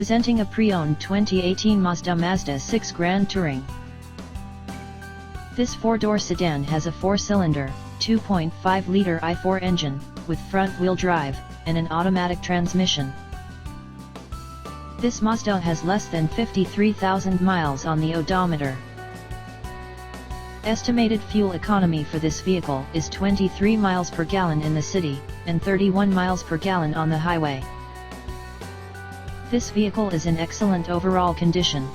Presenting a pre-owned 2018 Mazda6 Grand Touring. This four-door sedan has a four-cylinder, 2.5-liter i4 engine, with front-wheel drive, and an automatic transmission. This Mazda has less than 53,000 miles on the odometer. Estimated fuel economy for this vehicle is 23 miles per gallon in the city, and 31 miles per gallon on the highway. This vehicle is in excellent overall condition.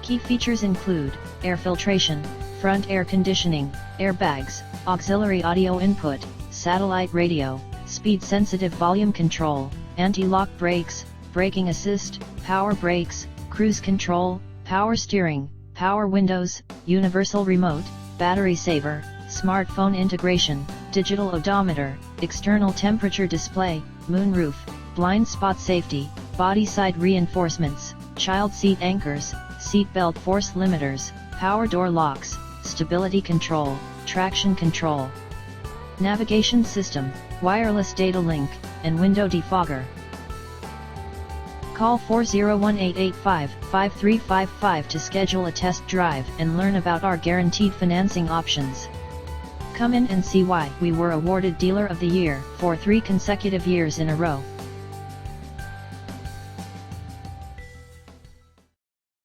Key features include air filtration, front air conditioning, airbags, auxiliary audio input, satellite radio, speed-sensitive volume control, anti-lock brakes, braking assist, power brakes, cruise control, power steering, power windows, universal remote, battery saver, smartphone integration, digital odometer, external temperature display, moonroof, blind spot safety, body side reinforcements, child seat anchors, seat belt force limiters, power door locks, stability control, traction control, navigation system, wireless data link, and window defogger. Call 401-885-5355 to schedule a test drive and learn about our guaranteed financing options. Come in and see why we were awarded Dealer of the Year for 3 consecutive years in a row.